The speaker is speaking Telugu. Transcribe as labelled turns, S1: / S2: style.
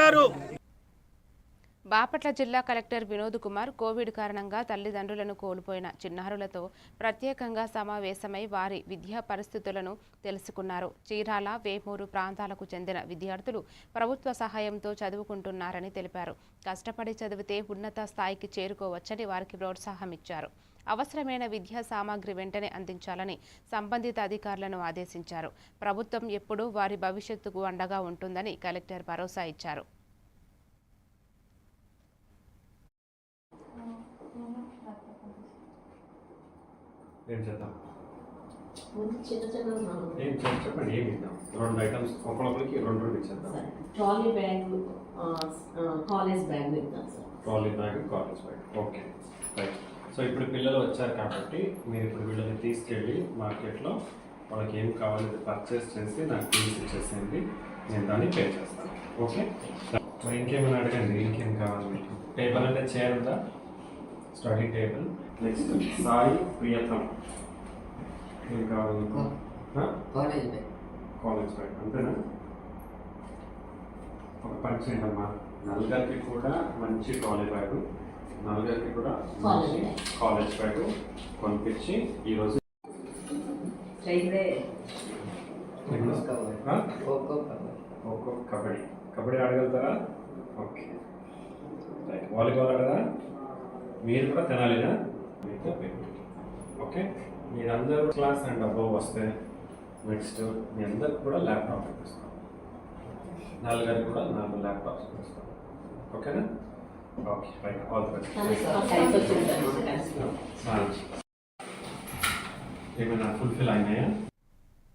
S1: చేస్తున్నారు.
S2: బాపట్ల జిల్లా కలెక్టర్ వినోద్ కుమార్ కోవిడ్ కారణంగా తల్లిదండ్రులను కోల్పోయిన చిన్నారులతో ప్రత్యేకంగా సమావేశమై వారి విద్యా పరిస్థితులను తెలుసుకున్నారు. చీరాల, వేమూరు ప్రాంతాలకు చెందిన విద్యార్థులు ప్రభుత్వ సహాయంతో చదువుకుంటున్నారని తెలిపారు. కష్టపడి చదివితే ఉన్నత స్థాయికి చేరుకోవచ్చని వారికి ప్రోత్సాహం ఇచ్చారు. అవసరమైన విద్యా సామాగ్రి వెంటనే అందించాలని సంబంధిత అధికారులను ఆదేశించారు. ప్రభుత్వం ఎప్పుడూ వారి భవిష్యత్తుకు అండగా ఉంటుందని కలెక్టర్ భరోసా ఇచ్చారు.
S3: ఏం చేద్దాం? చెప్పండి, ఏమి ఇద్దాం? 2 ఐటమ్స్ ఒక్కొక్కరికి 2 ఇచ్చేద్దాం.
S4: ట్రాలీ బ్యాగ్, కాలేజ్ బ్యాగ్ ఇద్దాం sir.
S3: Trolley bag, college bag. Okay, right. So ఇప్పుడు పిల్లలు వచ్చారు కాబట్టి మీరు ఇప్పుడు వీళ్ళని తీసుకెళ్ళి మార్కెట్లో వాళ్ళకి ఏం కావాలి పర్చేస్ చేసి నాకు తీసి ఇచ్చేసేయండి. నేను దాన్ని పే చేస్తాను. ఓకే, మరి ఇంకేమైనా అడగండి. ఇంకేం కావాలి మీకు? టేబుల్ అంటే చైర్ ఉందా? Study table. Next Sai Priyatham. ఏం కావాలి?
S4: College bag.
S3: కాలేజ్ బ్యాగ్ అంతేనా? ఒక పని చేయండమ్మా, నలుగురికి కూడా మంచి ట్రాలీ బ్యాగ్, నలుగురికి కూడా కాలేజ్ బ్యాగ్ కొనిపించి ఈరోజు ఖోఖో, కబడ్డీ. కబడ్డీ ఆడగలుగుతారా? Okay, right. వాలీబాల్ ఆడరా? మీరు కూడా తినాలినా? ఓకే, మీరందరూ క్లాస్ అండ్ అబోవ్ వస్తే నెక్స్ట్ మీ అందరికి కూడా ల్యాప్టాప్ ఇస్తాం. నలుగురికి కూడా 4 ల్యాప్టాప్స్ ఇస్తాం. ఓకేనా? Okay, right. All the best. ఏమైనా ఫుల్ఫిల్ అయినాయా?